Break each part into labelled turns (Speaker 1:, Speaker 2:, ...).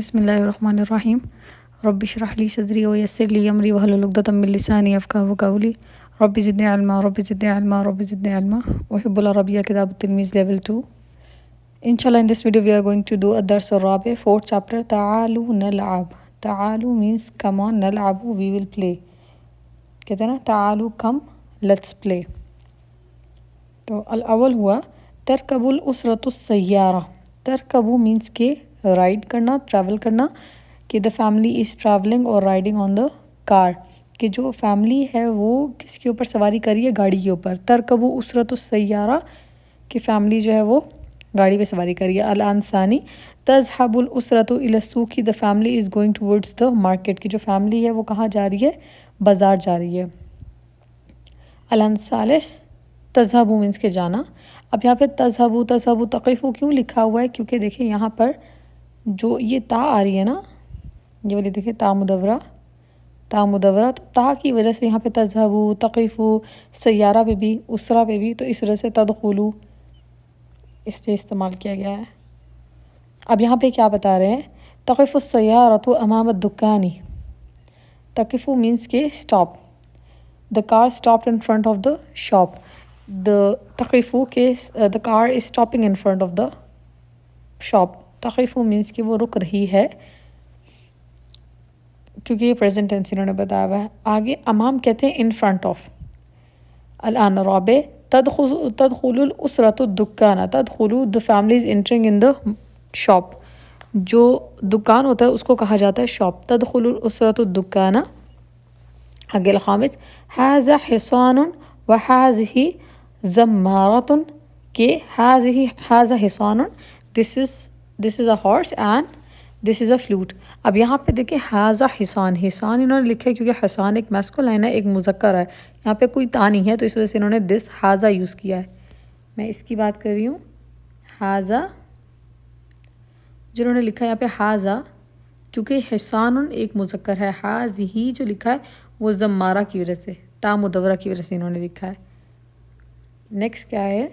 Speaker 1: بسم اللہ الرحمن الرحیم رب اشرح لی صدری ویسر لی امری واحلل عقدۃ من لسانی یفقہوا قولی رب زدنی علما رب زدنی علما رب زدنی علما احب العربیہ کتاب التلمیذ level 2. Inshallah, in this video we are going to do الدرس الرابع, fourth chapter. تعالوا نلعب. تعالوا means come on, نلعب we will play. کہتے ہیں نا تعالوا come, let's play. تو الاول ہوا ترکب الاسرۃ السیارہ. ترکبو means کہ رائڈ کرنا, ٹریول کرنا, کہ the family is traveling or riding on the car, کہ جو فیملی ہے وہ کس کے اوپر سواری کری ہے, گاڑی کے اوپر. ترکبو اسرۃ السیارہ, کہ فیملی جو ہے وہ گاڑی پہ سواری کری ہے. الان ثانی تذهب الاسرۃ الى السوق, the family is going towards the market, کہ جو فیملی ہے وہ کہاں جا رہی ہے, بازار جا رہی ہے. الان ثالث تذهب means کہ جانا. اب یہاں پہ تذهب تقف کیوں لکھا ہوا ہے, کیونکہ دیکھیں یہاں پر جو یہ تا آ رہی ہے نا, یہ والی دیکھیں تا مدورہ, تو تا کی وجہ سے یہاں پہ تذهب, تقف, سیارہ پہ بھی, اسرہ پہ بھی, تو اس وجہ سے تدخلو اس لیے استعمال کیا گیا ہے. اب یہاں پہ کیا بتا رہے ہیں, تقف السیارۃ امام الدکان. تقف مینس کہ stop, the car stopped in front of the shop. تقف کہ the car is stopping in front of the shop. تقف مینس کہ وہ رک رہی ہے, کیونکہ یہ پریزنٹ ٹینس انہوں نے بتایا ہوا ہے. آگے امام کہتے ہیں ان فرنٹ آف. الان رابع تدخل الاسرۃ الدکان. تدخل the family is entering in the shop. جو دکان ہوتا ہے اس کو کہا جاتا ہے شاپ. تدخل الاسرۃ الدکان. آگے الخامس ھذا حصان وھذہ زمارۃ, کہ ھذا حصان, this is a horse and this is a flute. اب یہاں پہ دیکھیں ھذا حصان انہوں نے لکھا ہے کیونکہ حصان ایک میسکولائن ہے, ایک مذکر ہے. یہاں پہ کوئی تا نہیں ہے تو اس وجہ سے انہوں نے دس ھذا یوز کیا ہے. میں اس کی بات کر رہی ہوں. ھذا جنہوں نے لکھا ہے یہاں پہ ھذا, کیونکہ حصان ایک مذکر ہے. ھذہ جو لکھا ہے وہ زمارہ کی وجہ سے, تا مدورہ کی وجہ سے انہوں نے لکھا ہے. نیکسٹ کیا ہے,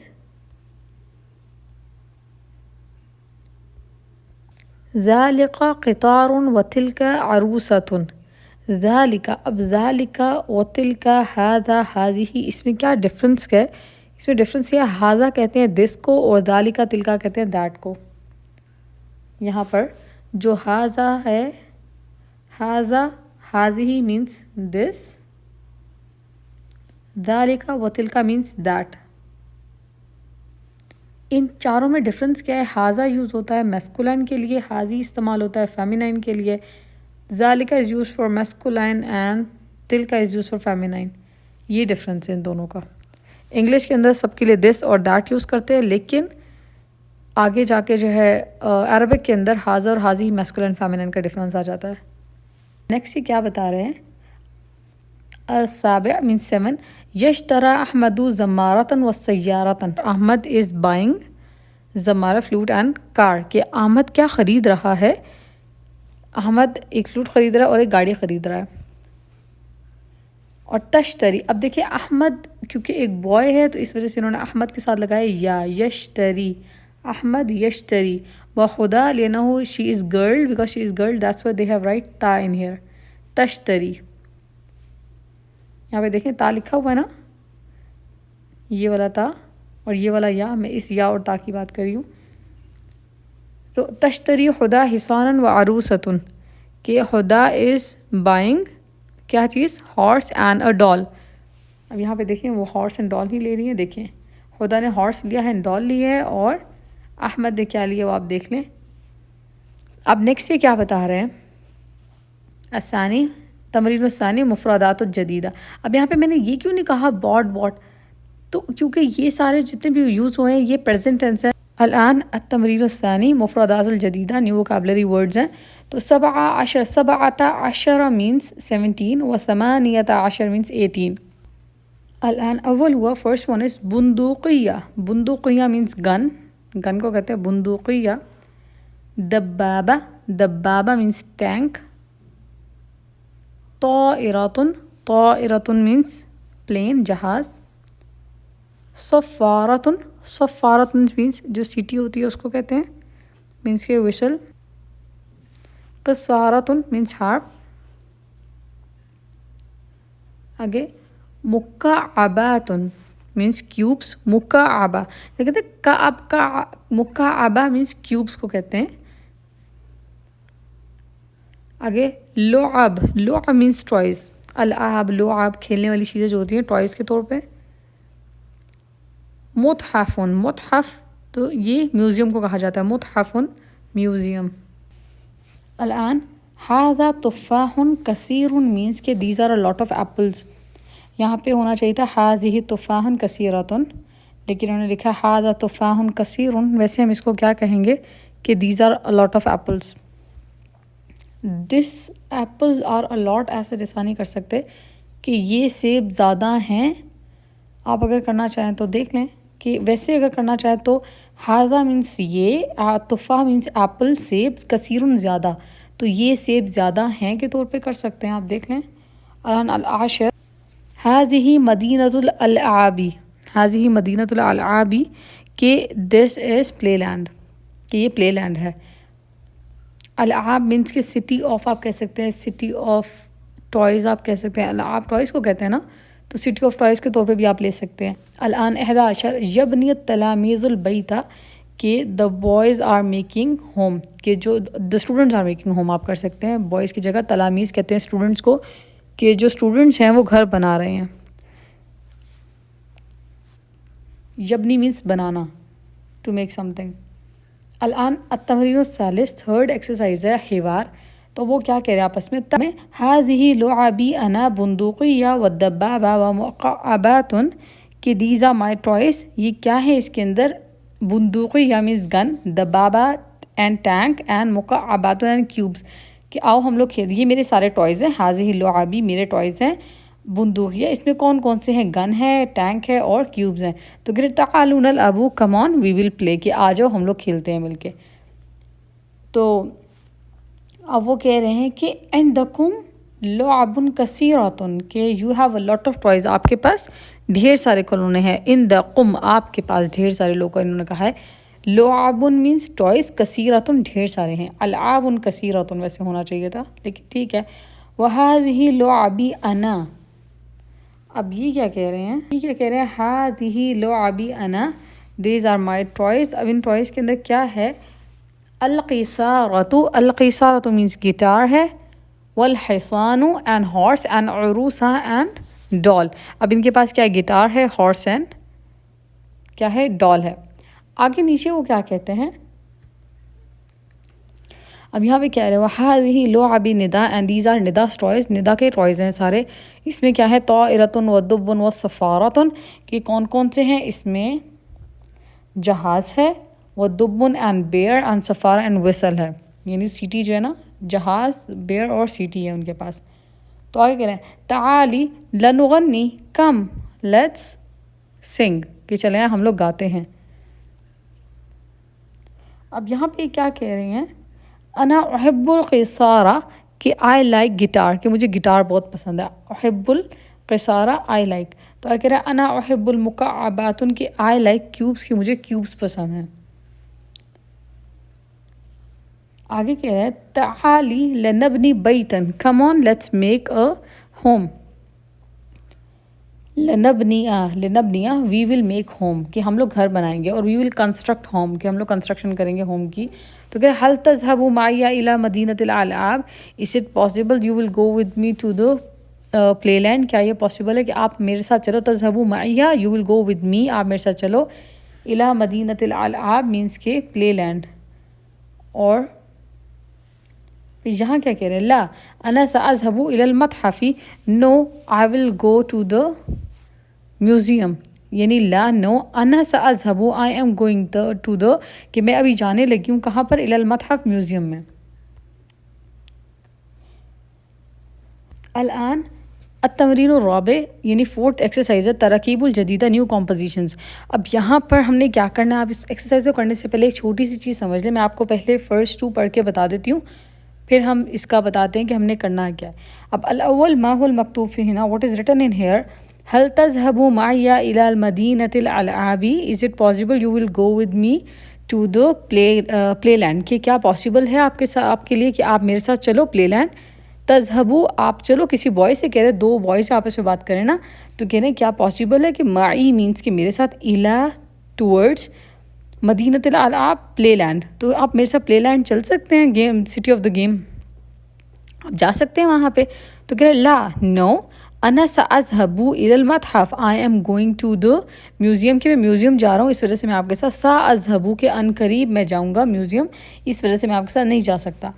Speaker 1: ذالک قطار وتلک عروسۃ. ذالک, اب ذالک وتلک ھذا ھذہ, اس میں کیا ڈفرنس ہے, اس میں ڈفرنس یہ ہے ھذا کہتے ہیں دس کو اور ذالک تلک کہتے ہیں دیٹ کو. یہاں پر جو ھذا ہے, ھذا ھذہ مینس دس, ذالک وتلک مینس دیٹ. ان چاروں میں ڈفرنس کیا ہے, ھذا یوز ہوتا ہے میسکولائن کے لیے, ھذہ استعمال ہوتا ہے فیمینائن کے لیے. ذالک is use for masculine and تلک از یوز فار فیمینائن. یہ ڈفرنس ہے ان دونوں کا. انگلش کے اندر سب کے لیے دس اور دیٹ یوز کرتے ہیں, لیکن آگے جا کے جو ہے عربک کے اندر ھذا اور ھذہ میسکولائن فیمینائن کا ڈفرنس آ جاتا ہے. نیکسٹ یہ کیا بتا رہے ہیں, السابع means 7 یشتری احمد زمارۃ وسیارۃ. احمد از بائنگ زمارہ, فلوٹ اینڈ کار, کہ احمد کیا خرید رہا ہے, احمد ایک فلوٹ خرید رہا ہے اور ایک گاڑی خرید رہا ہے. اور تشتری, اب دیکھیں احمد کیونکہ ایک بوائے ہے تو اس وجہ سے انہوں نے احمد کے ساتھ لگایا یا, یشتری, احمد یشتری. وخدا لینہ she is girl, because she is girl that's why they have right to in hair. تشتری, یہاں پہ دیکھیں تا لکھا ہوا ہے نا, یہ والا تا اور یہ والا یا, میں اس یا اور تا کی بات کر رہی ہوں. تو تشتری ہدا حصانا و عروسۃ, کہ ہدا از بائنگ کیا چیز, ہارس اینڈ اے ڈال. اب یہاں پہ دیکھیں وہ ہارس اینڈ ڈال ہی لے رہی ہیں. دیکھیں ہدا نے ہارس لیا ہے, ڈال لی ہے, اور احمد نے کیا لیا وہ آپ دیکھ لیں. اب نیکسٹ یہ کیا بتا رہے ہیں, الثانی تمرین الثانی مفردات الجدیدہ. اب یہاں پہ میں نے یہ کیوں نہیں کہا باٹ, تو کیونکہ یہ سارے جتنے بھی یوز ہوئے ہیں یہ پریزنٹ ٹینس ہے. الان التمرین الثانی مفردات الجدیدہ, نیو ووکیبلری ورڈز ہیں. تو 17 مینس 17 و 18 مینس 18. الان اول ہوا, فرسٹ ون از بندوقیہ. بندوقیہ مینس گن, گن کو کہتے ہیں بندوقیہ. دبابہ مینس ٹینک. طائرۃ مینس پلین, جہاز. صفارۃ مینس جو سیٹی ہوتی ہے اس کو کہتے ہیں, مینس کے وشل. قصارتن means harp. آگے مکعباتن means cubes. مکعبہ کہتے ہیں کعب کا مکعبہ means cubes کو کہتے ہیں. آگے لعب لعب means toys. العاب لعب کھیلنے والی چیزیں جو ہوتی ہیں ٹوائز کے طور پہ. متحفن متحف تو یہ میوزیم کو کہا جاتا ہے. متحفن میوزیم. الآن هذا تفاح کثیر means کہ these are a lot of apples. یہاں پہ ہونا چاہیے تھا هذه تفاح کثیرۃ لیکن انہوں نے لکھا هذا تفاح کثیر. ویسے ہم اس کو کیا کہیں گے کہ these are a lot of apples. this apples are a lot ایسے جیسا نہیں کر سکتے کہ یہ سیب زیادہ ہیں. آپ اگر کرنا چاہیں تو دیکھ لیں کہ ویسے اگر کرنا چاہیں تو ہاذا مینس یہ تفاح مینس ایپل سیب کثیر زیادہ تو یہ سیب زیادہ ہیں کے طور پہ کر سکتے ہیں. آپ دیکھ لیں. العاشر هذه مدینۃ الالعاب هذه مدینۃ الالعاب کہ دس از پلے لینڈ کہ یہ پلے لینڈ ہے. العاب مینس کہ سٹی آف آپ کہہ سکتے ہیں. سٹی آف ٹوائز آپ کہہ سکتے ہیں. العاب ٹوائز کو کہتے ہیں نا تو سٹی آف ٹوائز کے طور پہ بھی آپ لے سکتے ہیں. الان 11 یبنی التلاميذ البیت کہ the boys are making home کہ جو the students are making home آپ کر سکتے ہیں. بوائز کی جگہ تلامیذ کہتے ہیں اسٹوڈنٹس کو کہ جو اسٹوڈنٹس ہیں وہ گھر بنا رہے ہیں. یبنی مینس بنانا ٹو میک سم تھنگ. الان التمرین الثالث تھرڈ ایکسرسائز ہے حوار. تو وہ کیا کہہ رہے ہیں آپس میں هذه لعبی انا بندوقیہ والدبابہ ومقعبات کہ these are my toys. یہ کیا ہے اس کے اندر؟ بندوقیہ means gun, دبابہ and tank and مقعبات and cubes کہ آؤ ہم لوگ کھیل. یہ میرے سارے ٹوائز ہیں. هذه لعبی میرے ٹوائز ہیں. بندوقیہ اس میں کون کون سے ہیں؟ گن ہے, ٹینک ہے اور کیوبز ہیں. تو کہ تعالوا نلعب come on we will play کہ آ جاؤ ہم لوگ کھیلتے ہیں مل کے. تو اب وہ کہہ رہے ہیں کہ عندکم لعب کثیرۃ کہ you have a lot of toys آپ کے پاس ڈھیر سارے کھلونے ہیں. عندکم آپ کے پاس ڈھیر سارے لوگ انہوں نے کہا ہے. لعب مینس ٹوائز کثیرۃ ڈھیر سارے ہیں. العاب کثیرۃ ویسے ہونا چاہیے تھا لیکن ٹھیک ہے. وهذه لعبی انا. اب یہ کیا کہہ رہے ہیں؟ یہ کیا کہہ رہے ہیں؟ هذه لعبی انا these are my toys. اب ان ٹوائز کے اندر کیا ہے؟ القیصارۃ. القیصارۃ مینس گٹار ہے. والحصان اینڈ ہارس اینڈ عروسہ اینڈ ڈال. اب ان کے پاس کیا ہے؟ گٹار ہے, ہارس اینڈ کیا ہے؟ ڈال ہے. آگے نیچے وہ کیا کہتے ہیں؟ اب یہاں پہ کہہ رہے ہیں وَهَذِهِ لُعَبِ نِدَا اینڈ دیز آر ندا's ٹوائز. ندا کے ٹوائز ہیں سارے. اس میں کیا ہے؟ طائرۃ ودب وصفارۃ کہ کون کون سے ہیں؟ اس میں جہاز ہے, ودب اینڈ بیئر اینڈ صفارہ اینڈ وسل ہے. یعنی سیٹی جو ہے نا, جہاز, بیئر اور سیٹی ہے ان کے پاس. تو آگے کہہ رہے ہیں تعالی لنغنی کم لیٹس سنگ کہ چلیں ہم لوگ گاتے ہیں. اب یہاں پہ کیا کہہ رہے ہیں؟ انا احب القیصارہ کہ آئی لائک گٹار کہ مجھے گٹار بہت پسند ہے. احب القیصارہ آئی لائک. تو آگے کہہ رہے ہیں انا احب المکعبات کہ آئی لائک کیوبس کہ مجھے کیوبس پسند ہیں. آگے کہہ رہے ہیں تعالی لنبنی بیتن come on let's make a home. لنبنی وی ول میک ہوم کہ ہم لوگ گھر بنائیں گے, اور وی ول کنسٹرکٹ ہوم کہ ہم لوگ کنسٹرکشن کریں گے ہوم کی. تو کہ هل تذهب معي الى مدینۃ الالعاب is it possible you will go with me to the play land. کیا یہ پاسبل ہے کہ آپ میرے ساتھ چلو؟ تذهب معي you will go with me آپ میرے ساتھ چلو. الى مدینۃ الالعاب مینس کہ پلے لینڈ. اور یہاں کیا کہہ رہے ہیں؟ لا انا ساذهب الى المتحف no I will go to the museum. یعنی لا نو انا ساذهب I am going to the کہ میں ابھی جانے لگی ہوں کہاں پر؟ الى المتحف میوزیم میں. الان التمرین الرابع یعنی فورتھ ایکسرسائز ہے تراکیب الجدیدہ نیو کمپوزیشنز. اب یہاں پر ہم نے کیا کرنا ہے؟ آپ اس ایکسرسائز کو کرنے سے پہلے ایک چھوٹی سی چیز سمجھ لیں. میں آپ کو پہلے فرسٹ 2 پڑھ کے بتا دیتی ہوں, پھر ہم اس کا بتاتے ہیں کہ ہم نے کرنا کیا ہے. اب الاول ما هو المکتوب فی ہنا what is written in here هل تذهب معي الى المدینۃ الالعاب is it possible you will go with me to the playland, کہ کیا پاسبل ہے آپ کے ساتھ، آپ کے لیے کہ آپ میرے ساتھ چلو پلے لینڈ. تذہبو آپ چلو کسی بوائے سے کہہ رہے، دو بوائز آپس میں بات کریں نا، تو کہہ رہے ہیں کیا پاسبل ہے کہ معی مینس کہ میرے ساتھ الا ٹورڈز مدینۃ الالعاب پلے لینڈ، تو آپ میرے ساتھ پلے لینڈ چل سکتے ہیں، game city of the game آپ جا سکتے ہیں وہاں پہ. تو کہہ رہے لا نو انا ساذهب الى المتحف، I am going to the museum, کہ میں میوزیم جا رہا ہوں، اس وجہ سے میں آپ کے ساتھ ساذهب کے ان قریب میں جاؤں گا میوزیم، اس وجہ سے میں آپ کے ساتھ نہیں جا سکتا.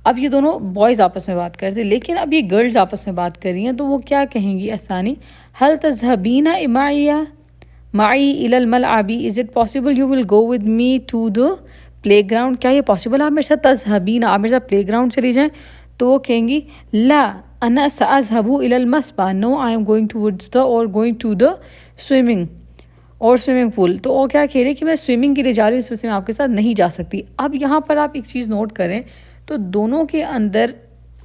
Speaker 1: اب یہ دونوں بوائز آپس میں بات کرتے ہیں، لیکن اب یہ گرلز آپس میں بات کر رہی ہیں، تو وہ کیا کہیں گی الثانی هل تذهبین معی الى الملعب، is it possible you will go with me to the playground, کیا یہ پاسبل آپ میرے ساتھ تذهبین آپ میرے ساتھ پلے گراؤنڈ چلی جائیں. تو وہ کہیں گی لا انا ساذهب الى المسبح، no I am going towards the اور گوئنگ ٹو دا سوئمنگ اور سوئمنگ پول. تو وہ کیا کہہ رہے کہ میں سوئمنگ کے لیے جا رہی ہوں، اس وجہ سے میں آپ کے ساتھ نہیں جا سکتی. اب یہاں پر آپ ایک چیز نوٹ کریں تو دونوں کے اندر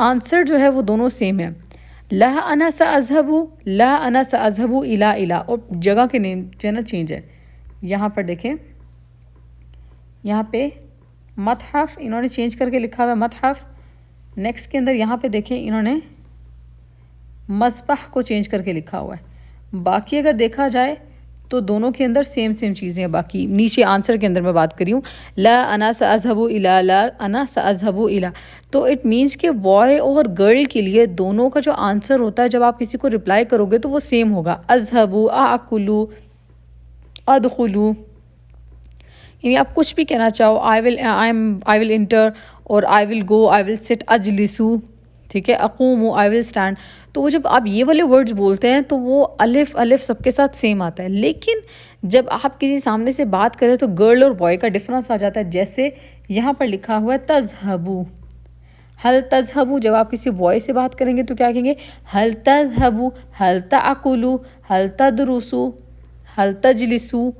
Speaker 1: آنسر جو ہے وہ دونوں سیم ہے. لا انا ساذهب، لا انا ساذهب الى اور جگہ کے نیم جو ہے نا چینج ہے. یہاں پر دیکھیں، یہاں پہ متحف انہوں نے چینج کر کے لکھا ہوا ہے متحف. نیکسٹ کے اندر یہاں پہ دیکھیں انہوں نے مسبح کو چینج کر کے لکھا ہوا ہے. باقی اگر دیکھا جائے تو دونوں کے اندر سیم چیزیں ہیں. باقی نیچے آنسر کے اندر میں بات کری ہوں لا انا ساذهب الى، لا انا ساذهب الى، تو اٹ مینس کہ بوائے اور گرل کے لیے دونوں کا جو آنسر ہوتا ہے جب آپ کسی کو رپلائی کرو گے تو وہ سیم ہوگا. اذهب، اکل، ادخل، یعنی آپ کچھ بھی کہنا چاہو، آئی ول انٹر اور آئی ول گو، آئی ول سٹ، اجلسو، ٹھیک ہے، اقوم، آئی ول اسٹینڈ. تو وہ جب آپ یہ والے ورڈز بولتے ہیں تو وہ الف سب کے ساتھ سیم آتا ہے. لیکن جب آپ کسی سامنے سے بات کریں تو گرل اور بوائے کا ڈفرنس آ جاتا ہے. جیسے یہاں پر لکھا ہوا ہے تذہبو، حل تذہبو، جب آپ کسی بوائے سے بات کریں گے تو کیا کہیں گے حل تذہبو، حل تاکلو، حل تدرسو، حل تجلسو،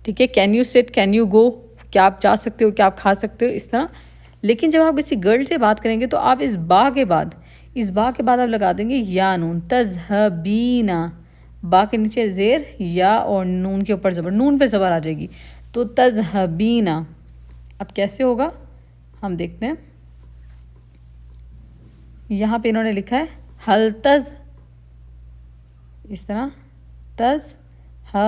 Speaker 1: ٹھیک ہے، can you sit, can you گو، کیا آپ جا سکتے ہو، کیا آپ کھا سکتے ہو، اس طرح. لیکن جب آپ کسی گرل سے بات کریں گے تو آپ اس با کے بعد آپ لگا دیں گے یا نون، تذہبینا، با کے نیچے زیر یا اور نون کے اوپر زبر، نون پہ زبر آ جائے گی تو تذہبینا. اب کیسے ہوگا ہم دیکھتے ہیں. یہاں پہ انہوں نے لکھا ہے حل تز، اس طرح تذہبینا.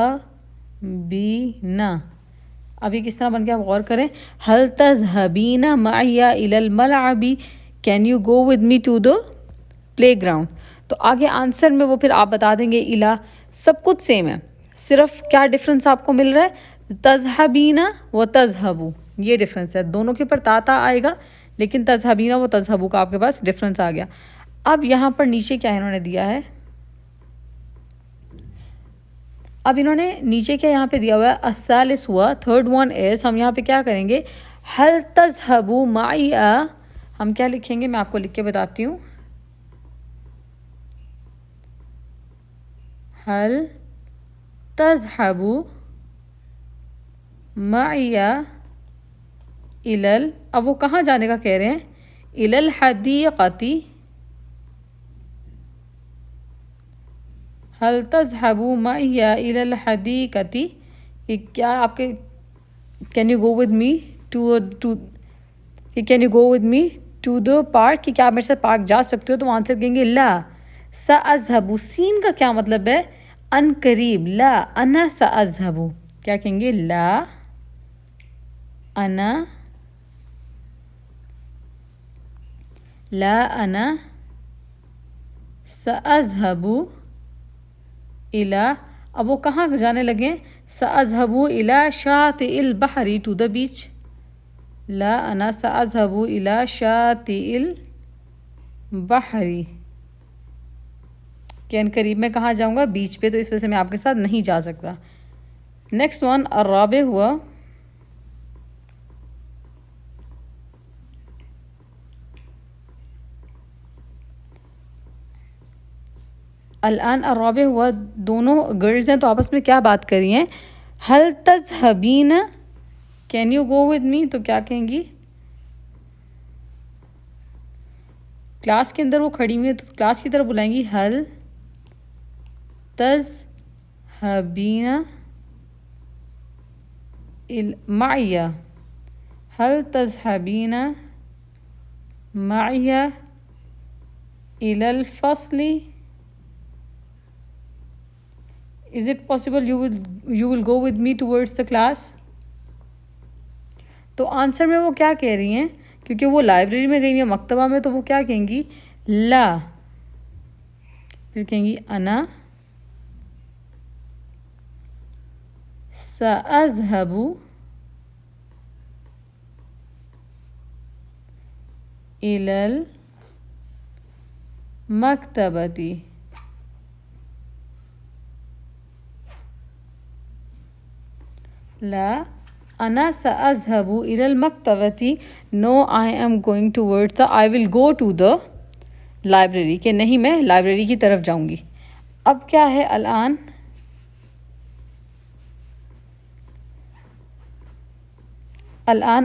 Speaker 1: اب یہ کس طرح بن کے آپ غور کریں، حل تذہبین معی الی الملعب، can you go with me to the playground. تو آگے آنسر میں وہ پھر آپ بتا دیں گے الا، سب کچھ سیم ہے، صرف کیا ڈفرنس آپ کو مل رہا ہے، تذہبین و تذہبو، یہ ڈفرنس ہے. دونوں کے اوپر تا آئے گا لیکن تذہبین و تذہبو کا آپ کے پاس ڈفرنس آ گیا. اب یہاں پر نیچے کیا انہوں نے دیا ہے، اب انہوں نے نیچے کیا یہاں پہ دیا ہوا ہے الثالث ہوا، تھرڈ ون از، ہم یہاں پہ کیا کریں گے حل تذہبو معی، ہم کیا لکھیں گے میں آپ کو لکھ کے بتاتی ہوں. حل تذہبو معی الل، اب وہ کہاں جانے کا کہہ رہے ہیں، الی الحدیقۃ، حل تذہبو معی الی الحدیقۃ، یہ کیا آپ کے can you go with me to, can you go with me to the park, کہ کیا آپ میرے ساتھ پارک جا سکتے ہو. تو آنسر کہیں گے لا ساذہبو، سین کا کیا مطلب ہے ان قریب، لا انا ساذہبو، کیا کہیں گے لا انا، لا انا ساذہبو الی، اب وہ کہاں جانے لگے، ساذہبو الی شاطئ البحر، ٹو دا بیچ. لا انا ساذہبو الی شاطئ البحر، کہ ان قریب میں کہاں جاؤں گا، بیچ پہ، تو اس وجہ سے میں آپ کے ساتھ نہیں جا سکتا. نیکسٹ ون الرابع ہوا، الان الرابع ہوا، دونوں گرلز ہیں تو آپس میں کیا بات کر رہی ہیں، حل تذہبین، can you go with me, تو کیا کہیں گی، کلاس کے اندر وہ کھڑی ہوئی ہے تو کلاس کی طرف بلائیں گی حل تذہبین معی، هل تذهبين معي إلى الفصل؟ Is it possible you will go with me towards the class? تو آنسر میں وہ کیا کہہ رہی ہیں، کیونکہ وہ لائبریری میں گئی ہیں مکتبہ میں، تو وہ کیا کہیں گی؟ لا. پھر کہیں گی انا سأذهب إلى المكتبة. لا أنا سأذهب إلى المكتبة. No, I am going towards the I will go to the library. کہ نہیں میں لائبریری کی طرف جاؤں گی. اب کیا ہے الآن؟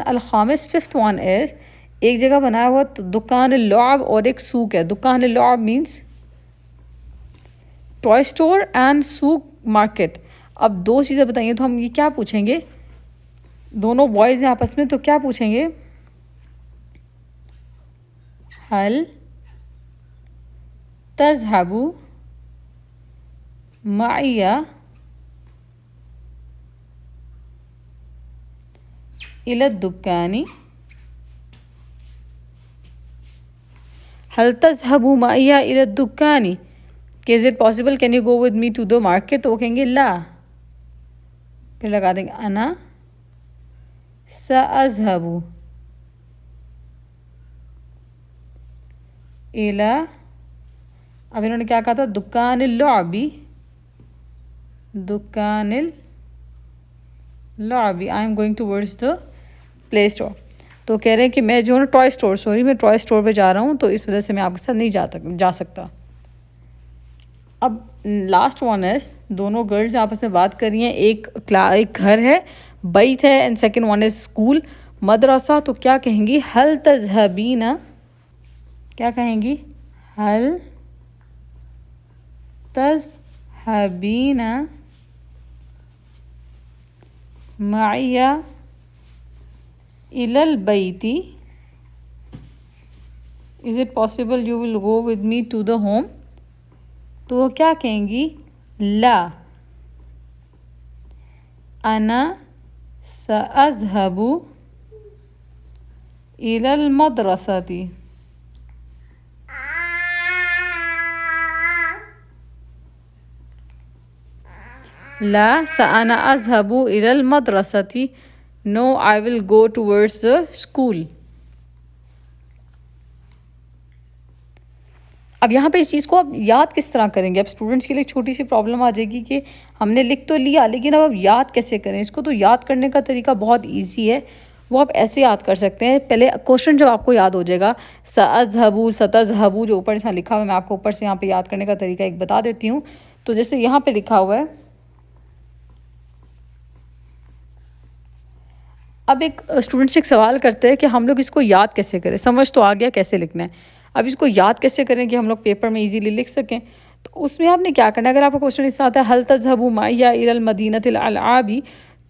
Speaker 1: الخامس fifth one is ایک جگہ بنایا ہوا دکان اللعب اور ایک سوق ہے. دکان اللعب means ٹوائے اسٹور اینڈ سوق مارکیٹ. اب دو چیزیں بتائیے تو ہم یہ کیا پوچھیں گے؟ دونوں بوائز ہیں آپس میں، تو کیا پوچھیں گے؟ حل تذهب معي إلى الدكان؟ هل تذهب معي إلى الدكان؟ کہ is it possible can you go with me to the market؟ تو وہ کہیں گے لا. پھر لگا دیں گے انا سأذهب إلى، اب انہوں نے کیا کہا تھا؟ دکان اللعبی. دکان اللعبی I am going towards the play store. تو کہہ رہے ہیں کہ میں جو نا ٹوائے اسٹور، میں ٹوائے اسٹور پہ جا رہا ہوں، تو اس وجہ سے میں آپ کے ساتھ نہیں جا سکتا. اب لاسٹ ون ہے، دونوں گرلز آپس میں بات کر رہی ہیں. ایک گھر ہے، بیت ہے، and second one is school مدرسہ. تو کیا کہیں گی؟ حل تذهبین، کیا کہیں گی؟ حل تذهبین معی إلى البیت؟ Is it possible you will go with me to the home؟ تو وہ کیا کہیں گی؟ لا انا سأذهب إلى المدرسة. لا سأنا أذهب إلى المدرسة. No, I will go towards the school. اب یہاں پہ اس چیز کو اب یاد کس طرح کریں گے؟ اب اسٹوڈنٹس کے لیے چھوٹی سی پرابلم آ جائے گی کہ ہم نے لکھ تو لیا، لیکن اب یاد کیسے کریں اس کو؟ تو یاد کرنے کا طریقہ بہت ایزی ہے. وہ آپ ایسے یاد کر سکتے ہیں. پہلے کوشچن جب آپ کو یاد ہو جائے گا، سأذهب ستذهب جو اوپر سے لکھا ہوا ہے، میں آپ کو اوپر سے یہاں پہ یاد کرنے کا طریقہ ایک بتا دیتی ہوں. تو جیسے یہاں پہ لکھا ہوا ہے، اب ایک اسٹوڈنٹ سے ایک سوال کرتے ہیں کہ ہم لوگ اس کو یاد کیسے کریں. سمجھ تو آ گیا کیسے لکھنا ہے، اب اس کو یاد کیسے کریں کہ ہم لوگ پیپر میں ایزیلی لکھ سکیں. تو اس میں آپ نے کیا کرنا ہے؟ اگر آپ کا کوشچن اس سے آتا ہے حل تذهب معي إلى المدينة الألعاب،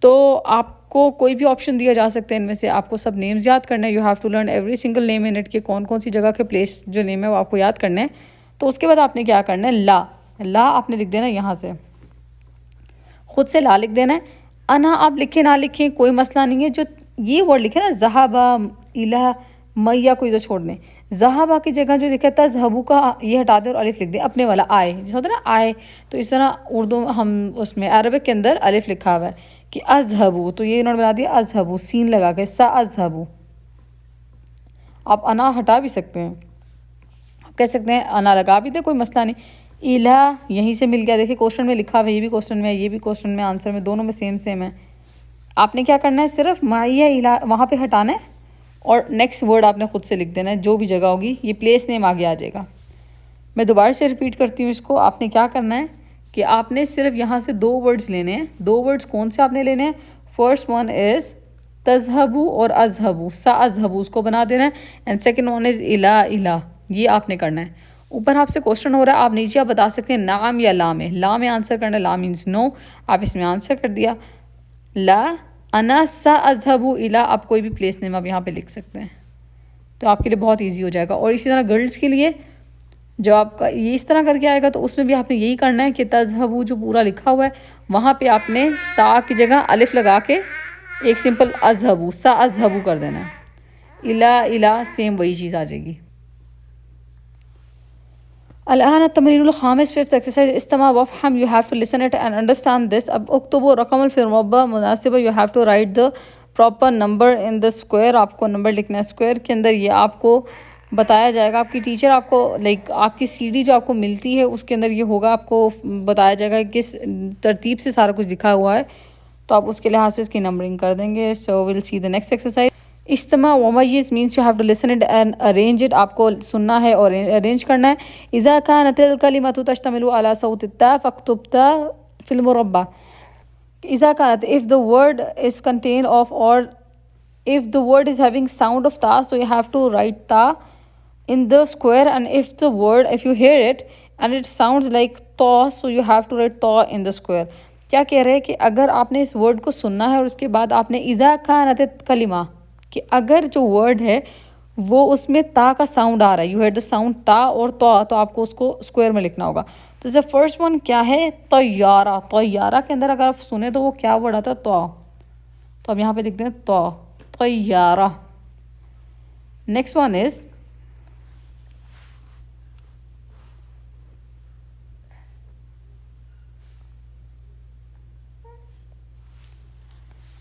Speaker 1: تو آپ کو کوئی بھی آپشن دیا جا سکتے ہیں ان میں سے. آپ کو سب نیمز یاد کرنا ہے. You have to learn every single name in it, کہ کون کون سی جگہ کے پلیس جو نیم ہے وہ آپ کو یاد کرنا ہے. تو اس کے بعد آپ نے کیا کرنا ہے؟ لا آپ نے لکھ دینا ہے یہاں سے، خود سے لا لکھ دینا ہے. انا آپ لکھیں نہ لکھیں کوئی مسئلہ نہیں ہے. جو یہ ورڈ لکھے نا ذہبا الہ میا کو ادھر چھوڑ دیں. ذہبا کی جگہ جو لکھا ہے تذہبو کا یہ ہٹا دیں اور الف لکھ دیں اپنے والا آئے، جیسا ہوتا ہے نا آئے. تو اس طرح اردو ہم اس میں عربک کے اندر الف لکھا ہوا ہے کہ اذہبو، تو یہ انہوں نے بنا دیا اذہبو سین لگا کے ساذہبو. آپ انا ہٹا بھی سکتے ہیں، آپ کہہ سکتے ہیں انا لگا بھی دیں، کوئی مسئلہ نہیں. الہ یہیں سے مل گیا، دیکھیں کوشچن میں لکھا ہوا ہے، یہ بھی کوشچن میں ہے، یہ بھی کوشچن میں، آنسر میں دونوں میں سیم ہے. آپ نے کیا کرنا ہے؟ صرف معیہ الہ وہاں پہ ہٹانا ہے اور نیکسٹ ورڈ آپ نے خود سے لکھ دینا ہے جو بھی جگہ ہوگی. یہ پلیس نیم آگے آ جائے گا. میں دوبارہ سے ریپیٹ کرتی ہوں اس کو. آپ نے کیا کرنا ہے کہ آپ نے صرف یہاں سے دو ورڈز لینے ہیں. دو ورڈز کون سے آپ نے لینے ہیں؟ فرسٹ ون از تذہبو اور اذہبو، ساذہبو اس کو بنا دینا ہے. اینڈ سیکنڈ ون از الہ، یہ آپ نے کرنا ہے. اوپر آپ سے کوشچن ہو رہا ہے، آپ نیچے آپ بتا سکتے ہیں نام یا لا میں. لا میں آنسر کرنا ہے، لا مینس نو. آپ اس میں آنسر کر دیا. لا انا ساذهب الی، آپ کوئی بھی پلیس نیم آپ یہاں پہ لکھ سکتے ہیں، تو آپ کے لیے بہت ایزی ہو جائے گا. اور اسی طرح گرلس کے لیے جب آپ کا یہ اس طرح کر کے آئے گا تو اس میں بھی آپ نے یہی کرنا ہے کہ تذهب جو پورا لکھا ہوا ہے وہاں پہ آپ نے تا کی جگہ الف لگا کے ایک سمپل اذهب ساذهب کر دینا ہے. الا سیم وہی چیز آ جائے گی. الآن التمرين الخامس fifth exercise استمع وافهم you have to listen it and understand this. اب اکتبوا رقم المربع مناسبة you have to write the proper number in the square. آپ کو نمبر لکھنا ہے اسکوائر کے اندر. یہ آپ کو بتایا جائے گا، آپ کی ٹیچر آپ کو آپ کی سی ڈی جو آپ کو ملتی ہے اس کے اندر یہ ہوگا، آپ کو بتایا جائے گا کس ترتیب سے سارا کچھ لکھا ہوا ہے، تو آپ اس کے لحاظ سے اس کی نمبرنگ کر دیں گے. So we'll see the next exercise. استماع ومیز means you have to listen it and arrange it. آپ کو سننا ہے اور ارینج کرنا ہے. اذا كانت الكلمة تشتمل على صوت التاء فاكتب تاء في المربع. اذا كانت if the word is contained of or if the word is having sound of ta, so you have to write ta in the square, and if you hear it and it sounds like ta, so you have to write ta in the square. کیا کہہ رہے ہیں کہ اگر آپ نے اس word کو سننا ہے اور اس کے بعد آپ نے اذا كانت الكلمة، کہ اگر جو ورڈ ہے وہ اس میں تا کا ساؤنڈ آ رہا ہے، یو ہیئر دا ساؤنڈ تا اور تو آپ کو اس کو اسکوائر میں لکھنا ہوگا. تو جیسے فرسٹ ون کیا ہے طیارہ. طیارہ کے اندر اگر آپ سنیں تو وہ کیا ورڈ آتا ہے تو اب یہاں پہ لکھتے ہیں طیارہ. Next one is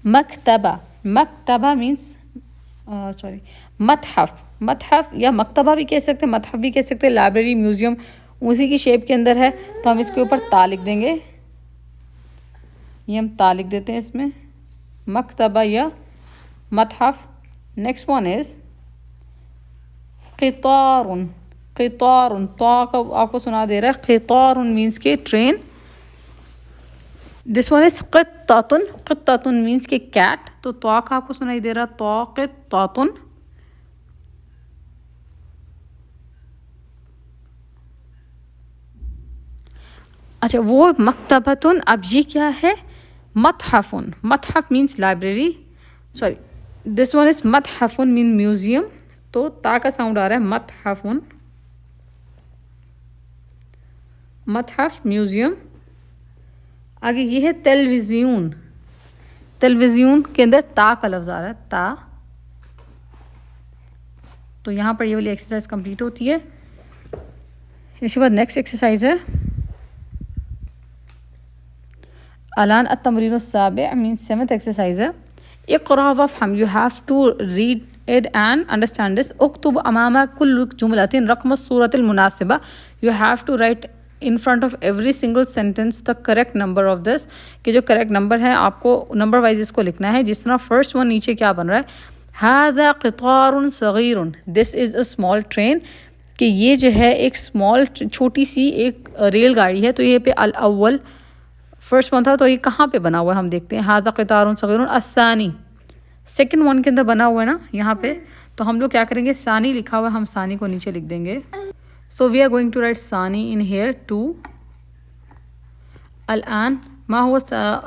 Speaker 1: Maktaba. Maktaba means متحف. متحف یا مکتبہ بھی کہہ سکتے ہیں، متحف بھی کہہ سکتے ہیں، لائبریری میوزیم اسی کی شیپ کے اندر ہے. تو ہم اس کے اوپر تا لکھ دیں گے، یہ ہم تا لکھ دیتے ہیں اس میں، مکتبہ یا متحف. نیکسٹ ون از قطار. قطار تو آپ کو سنا دے رہا ہے، قطار مینس کے ٹرین. دس ون از قطۃ. قطۃ مینس کے کیٹ، تو کا آپ کو سنائی دے رہا تو قطۃ. اچھا وہ مکتبۃ، اب یہ کیا ہے متحف. متحف means library, sorry this one is متحف مین میوزیم، تو تا کا ساؤنڈ آ رہا ہے متحف. متحف میوزیم. آگے یہ ہے تلویزیون. تلویزیون کے اندر تا کا لفظ آ رہا ہے تا. تو یہاں پر یہ والی ایکسرسائز کمپلیٹ ہوتی ہے. اس کے بعد نیکسٹ ایکسرسائز ہے الان التمرین السابع مین سیونتھ ایکسرسائز ہے اقرا وافهم. You have to read it and understand this. اکتب امام کل جملۃ رقم الصورة المناسبہ. You have to write in front of every single sentence the correct number of this, کہ جو کریکٹ نمبر ہے آپ کو نمبر وائز اس کو لکھنا ہے. جس طرح فرسٹ ون نیچے کیا بن رہا ہے هذا قطار صغیر. This is a small train، کہ یہ جو ہے ایک اسمال چھوٹی سی ایک ریل گاڑی ہے. تو یہ پہ الاول فرسٹ ون تھا، تو یہ کہاں پہ بنا ہوا ہے ہم دیکھتے ہیں. هذا قطار صغیر. الثانی سیکنڈ ون کے اندر بنا ہوا ہے نا یہاں پہ، تو ہم لوگ کیا کریں گے ثانی لکھا ہوا ہے، ہم ثانی کو نیچے لکھ دیں گے. So we are going to write ثانی in here too. الآن ما هو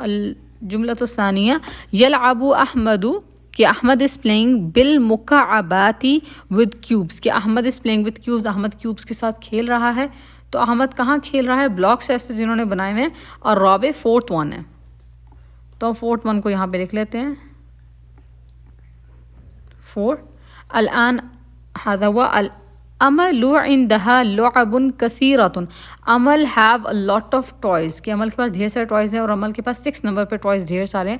Speaker 1: الجملة الثانية يلعب أحمد، کہ احمد is playing بالمکعبات with cubes، کہ احمد is playing with cubes، احمد کیوبس کے ساتھ کھیل رہا ہے. تو احمد کہاں کھیل رہا ہے بلاکس ایسے جنہوں نے بنائے ہوئے ہیں، اور رابع فورتھ ون ہے. تو فورتھ ون کو یہاں پہ لکھ لیتے ہیں 4. الآن هذا هو العمل عندها لعب كثيرة. عمل have a lot of toys، کہ عمل کے پاس ڈھیر سارے ٹوائز ہیں، اور عمل کے پاس 6 نمبر پہ ٹوائز ڈھیر سارے ہیں.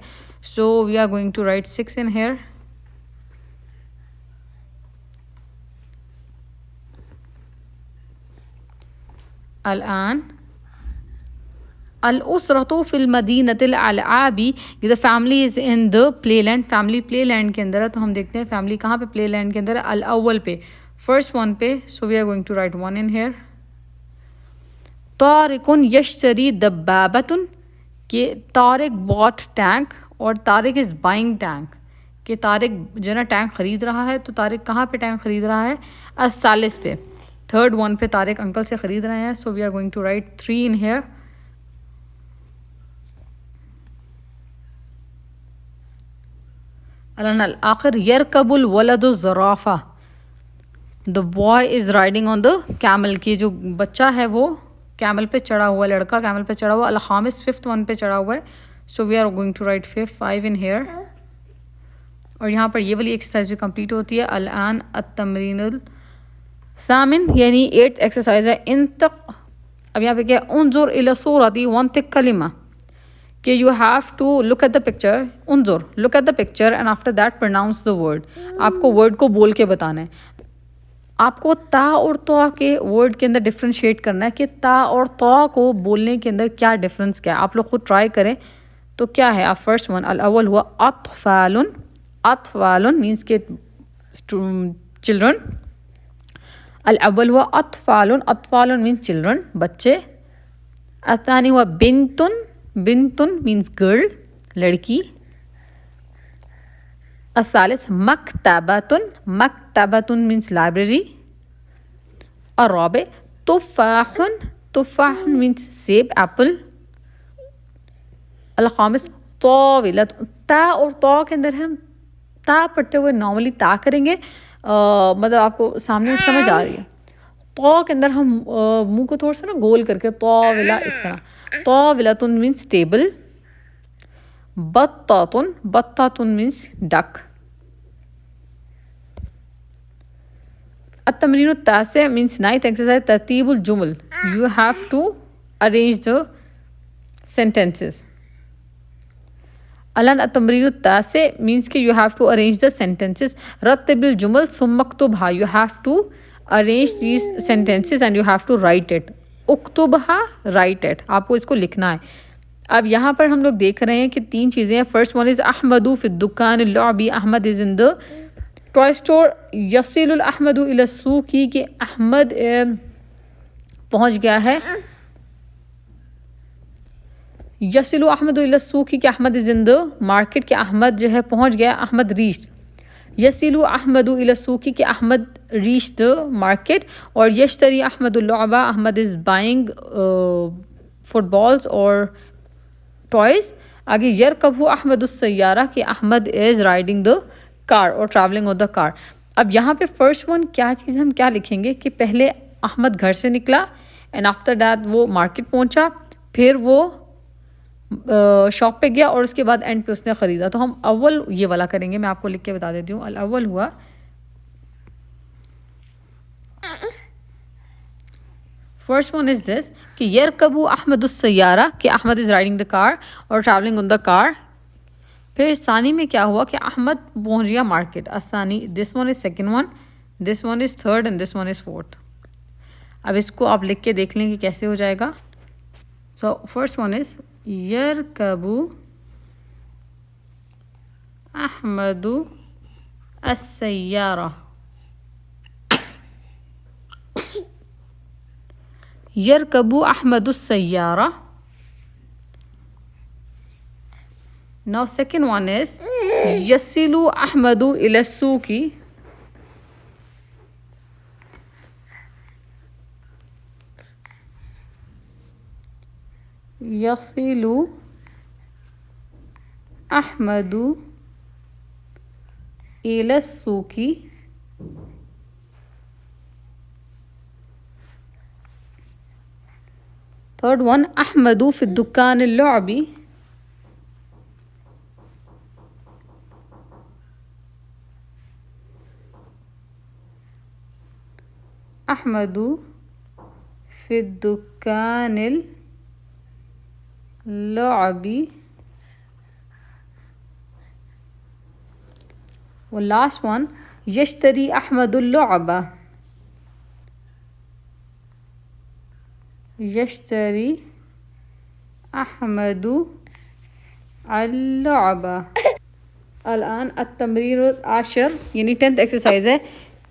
Speaker 1: So we are going to write 6 in here. الآن الاسرة في المدينة الألعاب، the family is in the playland. Family playland کے اندر ہے، تو ہم دیکھتے ہیں فیملی کہاں پہ پلے لینڈ کے اندر ہے الاول پہ فرسٹ ون پہ. so we are going to write 1 in here. Tariq یشتری دبابة، کہ طارق bought ٹینک، اور طارق is buying ٹینک، کہ طارق جو ہے نا ٹینک خرید رہا ہے. تو طارق کہاں پہ ٹینک خرید رہا ہے الثالث پہ، تھرڈ ون پہ طارق انکل سے خرید رہے ہیں. so we are going to write 3 in here. الان الآخر يركب الولد الزرافة. The boy is riding on the camel. کہ جو بچہ ہے وہ کیمل پہ چڑھا ہوا ہے، لڑکا کیمل پہ چڑھا ہوا. الخامس ففتھ ون پہ چڑھا ہوا ہے. So we are going to write 5 in here. اور یہاں پر یہ والی ایکسرسائز بھی کمپلیٹ ہوتی ہے. الان التمرین الثامن یعنی 8th ایکسرسائز ہے. انطق. اب یہاں پہ کیا ہے؟ انظر الی صورتی وانطق کلمہ. کہ you have to look at the picture. انظر، look at the picture and after that pronounce the word. آپ کو ورڈ کو بول کے بتانا ہے. آپ کو تا اور طا کے ورڈ کے اندر ڈفرینشیٹ کرنا ہے کہ تا اور طا کو بولنے کے اندر کیا ڈفرینس کیا ہے. آپ لوگ خود ٹرائی کریں تو کیا ہے. آپ فرسٹ ون الاول ہوا اطفال. اطفال مینس کہ چلڈرن. الاول ہوا اطفال. اطفال مینس چلڈرن، بچے. الثانی ہوا بنتن. بنتن مینس گرل، لڑکی. الثالث مکتبۃ. مکتبۃ مینس لائبریری. الرابع تفاح. تفاح مینس سیب، ایپل. الخامس طاولۃ. تا اور طا کے اندر ہم تا پڑھتے ہوئے نارملی تا کریں گے، مطلب آپ کو سامنے سمجھ آ رہی ہے. طا کے اندر ہم منہ کو تھوڑا سا نا گول کر کے طاولہ اس طرح. طاولۃ مینس ٹیبل. بطۃ. بطۃ مینس ڈک. التمرین التاسع means 9th exercise ترتیب الجمل. You have to arrange the sentences. الان التمرین التاسع means کہ you have to arrange the sentences. رتب الجمل ثم اکتبها. You have to arrange these sentences and you have to write it. اکتبها write it. آپ کو اس کو لکھنا ہے. اب یہاں پر ہم لوگ دیکھ رہے ہیں کہ 3 چیزیں ہیں. فرسٹ ون از احمد فی الدکان اللعبی. احمد از ان دا ٹوائے اسٹور. یصل الاحمد الی السوق کہ احمد پہنچ گیا ہے. یصل احمد الی السوق کہ احمد از ان دا مارکیٹ، کہ احمد جو ہے پہنچ گیا. احمد ریچ. یصل احمد الی السوق کہ احمد ریچ دا مارکیٹ. اور یشتری احمد اللعبہ. Ahmed is buying footballs اور ٹوائز. آگے یرکب احمد السیارہ کہ احمد از رائڈنگ دا کار اور ٹریولنگ آن دا کار. اب یہاں پہ فرسٹ ون کیا چیز ہم کیا لکھیں گے کہ پہلے احمد گھر سے نکلا اینڈ آفٹر دیٹ وہ مارکیٹ پہنچا، پھر وہ شاپ پہ گیا اور اس کے بعد اینڈ پہ اس نے خریدا. تو ہم اول یہ والا کریں گے. میں آپ کو لکھ کے بتا دیتی ہوں. الاول ہوا فرسٹ ون از دس کہ یرکب احمد السیارہ کہ احمد از رائڈنگ دا کار اور ٹریولنگ آن دا کار. پھر ثانی میں کیا ہوا کہ احمد پہنچ گیا مارکیٹ. الثانی this one is second one, this one is third and this one is fourth. اب اس کو آپ لکھ کے دیکھ لیں کہ کیسے ہو جائے گا. سو فرسٹ ون از یرکب احمد السیارہ. یرکب احمد السیارہ. Now second one is یصل احمد الی السوق. یصل احمد الی السوق. Third one احمد فی الدکان اللعبی. احمد فی الدکان اللعبی. و لاسٹ ون یشتری احمد اللعبہ. یشتری احمد اللعبہ. الآن التمرین العاشر یعنی 10th ایکسرسائز ہے.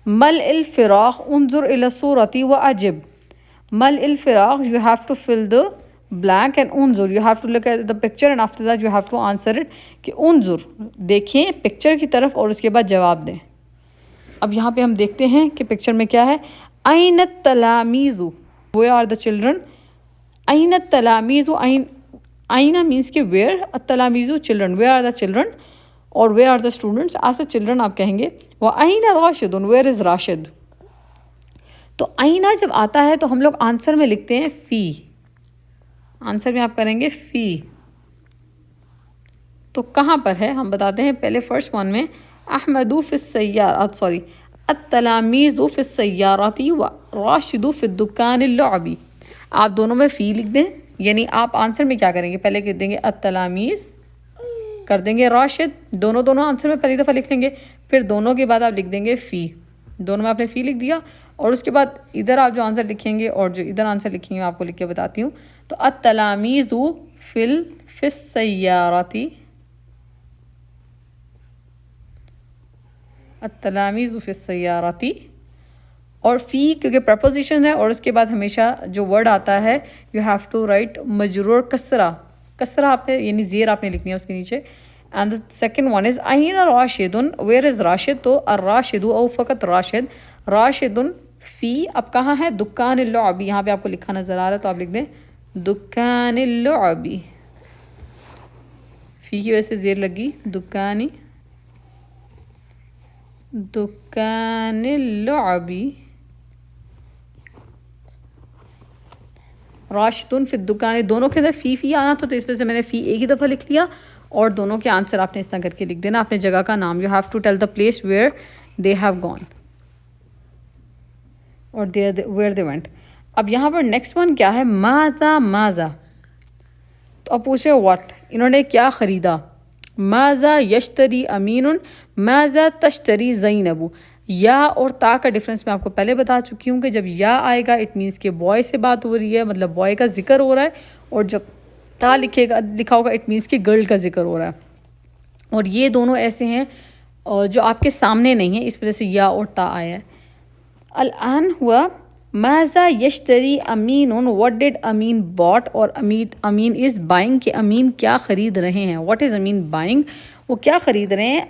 Speaker 1: مل الفراغ انظر الى صورتی و اجب. مل الفراغ you have to fill the blank and Anzar you have to look at the picture and after that you have to answer it. کہ انظر دیکھیں پکچر کی طرف اور اس کے بعد جواب دیں. اب یہاں پہ ہم دیکھتے ہیں کہ پکچر میں کیا ہے. این التلامیذ where are the children. این التلامیذ. این means کہ where. التلامیذ children. where are the children. اور where are the students, as a children آپ کہیں گے وَأَيْنَ راشد، ویئر از راشد. تو آئینہ جب آتا ہے تو ہم لوگ آنسر میں لکھتے ہیں فی، آنسر میں آپ کریں گے فی. تو کہاں پر ہے ہم بتاتے ہیں. پہلے فرسٹ ون میں احمد فی السیارات، سوری التلاميذ فی السیارات وراشد فی الدکان اللعبی. آپ دونوں میں فی لکھ دیں، یعنی آپ آنسر میں کیا کریں گے، پہلے کر دیں گے التلاميذ، کر دیں گے راشد، دونوں آنسر میں پہلی دفعہ لکھ لیں گے، پھر دونوں کے بعد آپ لکھ دیں گے فی. دونوں میں آپ نے فی لکھ دیا، اور اس کے بعد ادھر آپ جو آنسر لکھیں گے اور جو ادھر آنسر لکھیں گے میں آپ کو لکھ کے بتاتی ہوں. تو التلاميذ فی السیارات، التلاميذ فی السیارات، اور فی کیونکہ پرپوزیشن ہے اور اس کے بعد ہمیشہ جو ورڈ آتا ہے یو ہیو ٹو رائٹ مجرور کسرہ، کسرہ آپ نے یعنی زیر آپ نے لکھنی ہے اس کے نیچے. And the second one is an Rashid, where is Rashid, تو الراشد او فقط راشد، راشد فی، اب کہاں ہے دکان اللعب، یہاں پہ آپ کو لکھا نظر آ رہا ہے تو آپ لکھ دیں دکان اللعب، فی کی وجہ سے زیر لگی دکانی، دکان اللعب. راشدن فی الدکان، دونوں کے اندر فی آنا تھا تو اس وجہ سے میں نے فی ایک ہی دفعہ لکھ لیا، اور دونوں کے آنسر آپ نے اس طرح کر کے لکھ دینا. اپنے جگہ کا نام، you have to tell the place where they have gone اور ویئر دے وینٹ. اب یہاں پر نیکسٹ ون کیا ہے، ماذا ماذا. تو اب پوچھے واٹ، انہوں نے کیا خریدا. ماذا یشتری امین، ماذا تشتری زینب. یا اور تا کا ڈفرنس میں آپ کو پہلے بتا چکی ہوں کہ جب یا آئے گا اٹ مینس کہ بوائے سے بات ہو رہی ہے، مطلب بوائے کا ذکر ہو رہا ہے، اور جب تا لکھا ہوگا اٹ مینس کہ گرل کا ذکر ہو رہا ہے. اور یہ دونوں ایسے ہیں جو آپ کے سامنے نہیں ہیں، اس وجہ سے یا اور تا آیا ہے. الان ہوا ماذا یشتری امین، واٹ ڈڈ امین باٹ، اور امین از بائنگ، کہ امین کیا خرید رہے ہیں. واٹ از امین بائنگ، وہ کیا خرید رہے ہیں.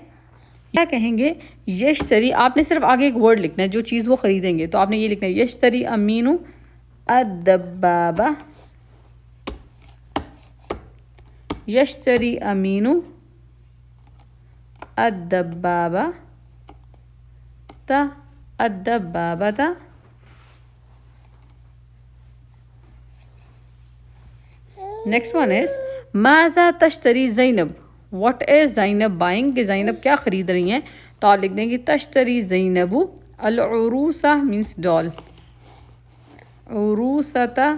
Speaker 1: کیا کہیں گے یشتری، آپ نے صرف آگے ایک ورڈ لکھنا ہے جو چیز وہ خریدیں گے، تو آپ نے یہ لکھنا ہے یشتری امین الدبابہ، یشتری امین الدبابہ تا الدبابہ تا. نیکسٹ ون از ماذا تشتری زینب، واٹ از زینب بائنگ، کہ زینب کیا خرید رہی ہیں، تو آپ لکھ دیں گے تشتری زینب العروسہ مینس ڈال، عروستا،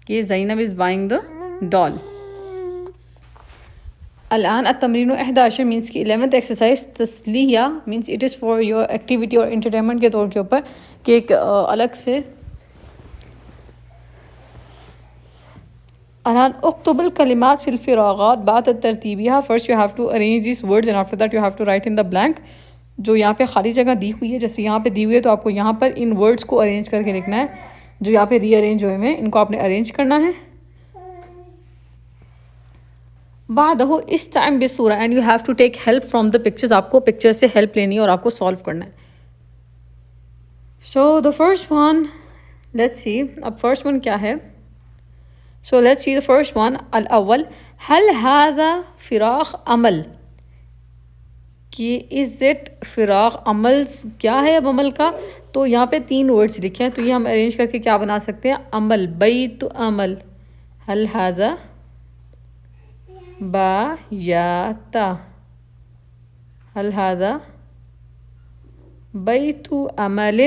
Speaker 1: کہ زینب از بائنگ دا ڈال. الان التمرین 11 مینس کی 11th ایکسرسائز تسلیہ means it is for your activity اور انٹرٹینمنٹ کے طور کے اوپر، کہ ایک الگ سے. الان اکتب الکلمات فی الفراغات بعد ترتیبها. First you have to arrange these words and after that you have to write in the blank. جو یہاں پہ خالی جگہ دی ہوئی ہے، جیسے یہاں پہ دی ہوئی ہے تو آپ کو یہاں پر ان ورڈز کو ارینج کر کے لکھنا ہے. جو یہاں پہ ری ارینج ہوئے ہیں ان کو آپ نے ارینج کرنا ہے. بعدہ استعن بصورہ، and you have to take help from the pictures. آپ کو پکچر سے ہیلپ لینی ہے اور آپ کو سالو کرنا ہے. So the first one, let's see اب فرسٹ ون کیا ہے. So let's see the first one. الأول هل هذا فراغ عمل، کہ is it فراغ عمل کیا ہے اب عمل کا. تو یہاں پہ 3 ورڈز لکھے ہیں تو یہ ہم ارینج کر کے کیا بنا سکتے ہیں، عمل، بیت عمل. هل هذا با یا تا، هل هذا بیت عمل،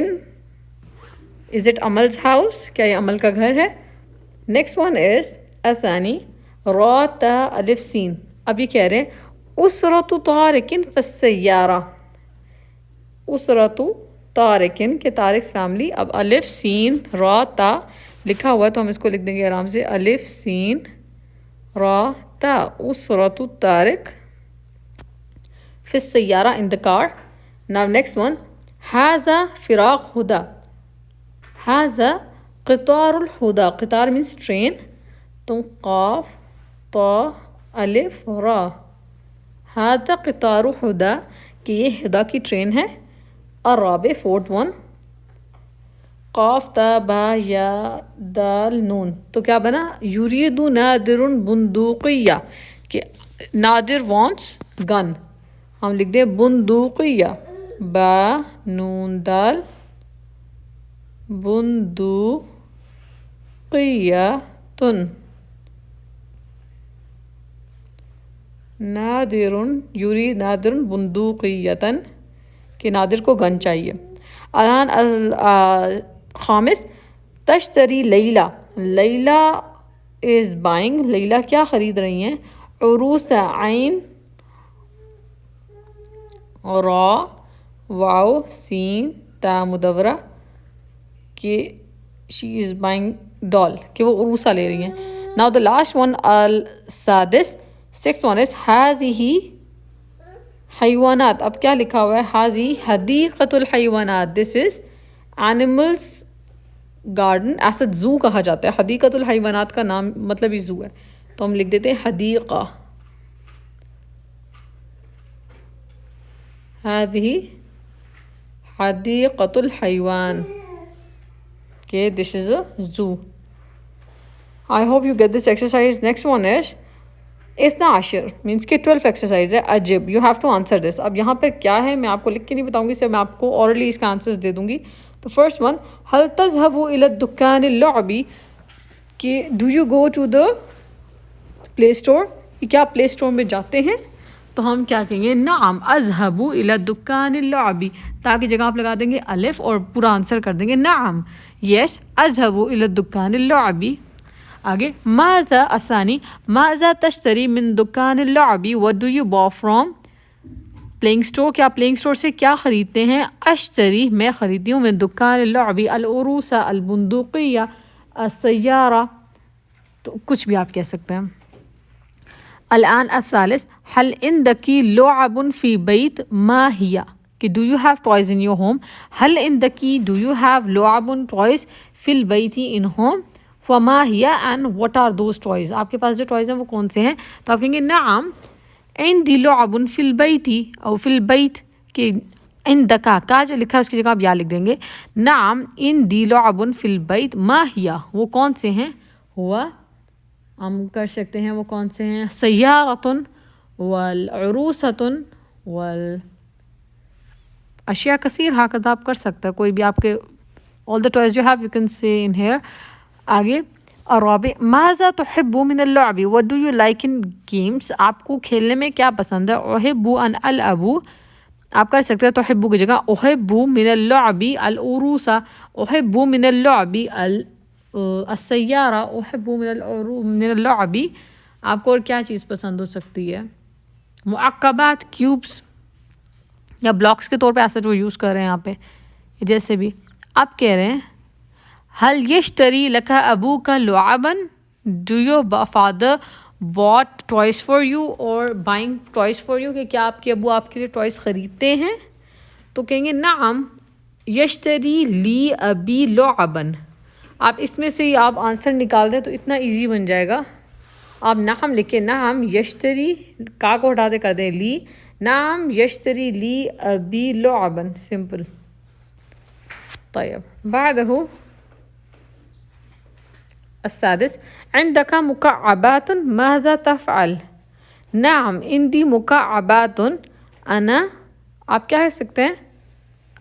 Speaker 1: is it عمل's house، کیا یہ عمل کا گھر ہے. نیکسٹ ون از الثانی را تا الف سین. اب یہ کہہ رہے ہیں اسرۃ طارق فی السیارہ، اسرۃ طارق کہ طارق فیملی. اب الف سین را تا لکھا ہوا ہے تو ہم اس کو لکھ دیں گے آرام سے الف سین را تا، اسرۃ طارق فی السیارہ ان دا کار. ناؤ نیکسٹ ون ھذا فراغ ہدی، ھذا قطار الہدی، قطار مینس ٹرین. تو قاف طا الف را، ھذا قطار ہدی کہ یہ ہدا کی ٹرین ہے. الرابع فورتھ ون قاف تا با یا دال نون، تو کیا بنا یرید نادر بندوقیہ، کہ نادر وانٹس گن، ہم لکھ دیں بندوقیہ، با نون دال بندوقیہ تن، نادر یرید نادر بندوقیتن، کہ نادر کو گن چاہیے. الان خامس تشتری لیلا، لیلا از بائنگ، لیلا کیا خرید رہی ہیں؟ عروس عین را واو سین تا مدورہ، کہ شی از بائنگ ڈال، کہ وہ عروسہ لے رہی ہیں. ناؤ دا لاسٹ ون السادس، سکس ون از ہذہ حیوانات. اب کیا لکھا ہوا ہے؟ ہذہ حدیقۃ الحیوانات، دس از اینیملس گارڈن، ایسا زو کہا جاتا ہے. حدیقۃ الحیوانات کا نام مطلب ہی زو ہے، تو ہم لکھ دیتے ہیں حدیقہ. ہذہ حدیقۃ الحیوان، کہ دس از اے زو. I hope you get this exercise. Next one is اسنا عشر means کہ 12 ایکسرسائز ہے. عجب you have to answer this. اب یہاں پر کیا ہے میں آپ کو لکھ کے نہیں بتاؤں گی، صرف میں آپ کو orally اس کا آنسرز دے دوں گی. تو فرسٹ ون، هل تذهب الى الدکان اللعبی، کہ do you go to the play store، کیا پلے اسٹور میں جاتے ہیں؟ تو ہم کیا کہیں گے؟ نعم اذهب الى الدکان اللعبی، تاکہ جگہ آپ لگا دیں گے الف اور پورا آنسر کر دیں گے نعم، یس اذهب الى الدکان اللعبی. آگے ماذا الثانی، ماذا تشتری من دکان اللعبی، what do you buy from playing store, کیا پلینگ اسٹور سے کیا خریدتے ہیں؟ اشتری میں خریدتی ہوں، من دکان اللعبی العروس البندوقیہ السیارہ، تو کچھ بھی آپ کہہ سکتے ہیں. الآن الثالث، هل عندك لعب في بیت، ما ہی، کہ do you have toys in your home، هل عندك do you have لعب toys في البیت in home، وما ہی and what are those toys، آپ کے پاس جو ٹوائز ہیں وہ کون سے ہیں؟ تو آپ کہیں گے نعم عندي لعب في البیت او في البیت، کہ عندك کا جو لکھا ہے اس کی جگہ آپ یا لکھ دیں گے. نعم عندي لعب في البیت، ما ہی وہ کون سے ہیں؟ ہوا ہم کر سکتے ہیں وہ کون سے ہیں؟ سیارۃ والعروسۃ اشیاء کثیر، ہاکذا آپ کر سکتے ہیں کوئی بھی آپ کے all the toys you have you can say in here. آگے الرابع، ماذا تحب من اللعب، what do you like in games، آپ کو کھیلنے میں کیا پسند ہے؟ احب ان العب، آپ کر سکتے ہیں تحب کی جگہ احب من اللعب العروس، احب من اللعب السیارہ، احب من اللعب، آپ کو اور کیا چیز پسند ہو سکتی ہے؟ معقبات کیوبس یا بلاکس کے طور پہ ایسا جو یوز کر رہے ہیں یہاں پہ، جیسے بھی آپ کہہ رہے ہیں هل یشتری لک ابوک لعبا، do your father bought toys for you or buying toys for you، کہ کیا آپ کے ابو آپ کے لیے ٹوائز خریدتے ہیں؟ تو کہیں گے نعم یشتری لی ابی لعبا. آپ اس میں سے ہی آپ آنسر نکال دیں تو اتنا ایزی بن جائے گا. آپ نعم لکھیں، نعم یشتری، کا کو ہٹا دے کر دیں لی، نعم یشتری لی ابی لعبا، سمپل. طيب بعده السادس، عندك مكعبات ماذا تفعل، نعم عندي مكعبات انا، آپ کیا کہہ سکتے ہیں؟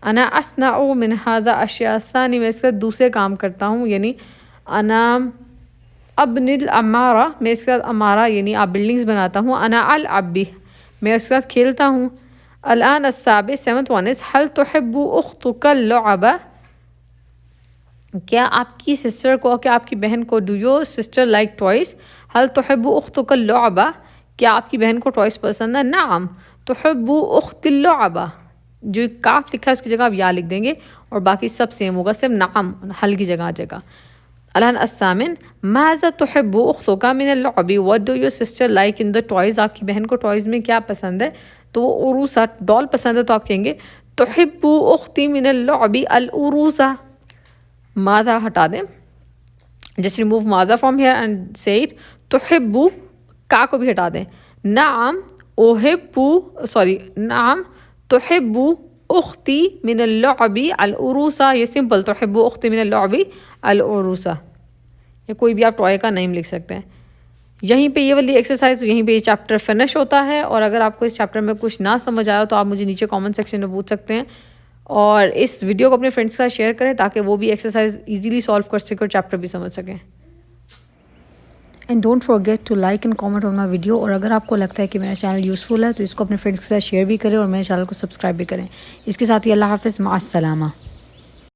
Speaker 1: انا اصنع من هذا اشیاء، ثانی میں اس کا دوسرے کام کرتا ہوں، یعنی انا ابنی العمارہ، میں اس کا عمارہ یعنی آپ بلڈنگز بناتا ہوں. انا العب به، میں اس کے ساتھ کھیلتا ہوں. الان السابع سیونتھ ون از هل تحب اختک اللعب، کیا آپ کی سسٹر کو، کیا آپ کی بہن کو do your sister like toys, هل تحب اختک اللعب، کیا آپ کی بہن کو ٹوائز پسند ہے؟ نعم تحب اخت اللعب، جو کاف لکھا ہے اس کی جگہ آپ یا لکھ دیں گے اور باقی سب سیم ہوگا، صرف نعم حل کی جگہ آ جائے گا. الان الثامن، ماذا تحب اختک من اللعب، what do your sister like in the toys، آپ کی بہن کو ٹوائز میں کیا پسند ہے؟ تو وہ عروسہ ڈال پسند ہے، تو آپ کہیں گے تحب اختی من اللعب العروسہ. ماذا ہٹا دیں، جسٹ ریموو ماذا فرام ہیئر اینڈ سے اٹ. تحب کا کو بھی ہٹا دیں. نعم احب، سوری نعم تحب
Speaker 2: اختی من اللعب العروسہ، یہ سمپل، تحب اختی من اللعب العروسہ، یا کوئی بھی آپ ٹوائے کا نیم لکھ سکتے ہیں. یہیں پہ یہ والی ایکسرسائز، یہیں پہ یہ چیپٹر فنش ہوتا ہے. اور اگر آپ کو اس چیپٹر میں کچھ نہ سمجھ آیا تو آپ مجھے نیچے کامنٹ سیکشن میں پوچھ سکتے ہیں، اور اس ویڈیو کو اپنے فرینڈس کے ساتھ شیئر کریں تاکہ وہ بھی ایکسرسائز ایزیلی سالو کر سکیں اور چیپٹر بھی سمجھ سکیں.
Speaker 1: And don't forget to like and comment on my video. اور اگر آپ کو لگتا ہے کہ میرا چینل یوزفل ہے تو اس کو اپنے فرینڈس کے ساتھ شیئر بھی کریں اور میرے چینل کو سبسکرائب بھی کریں. اس کے ساتھ ہی اللہ حافظ، مع السلامہ.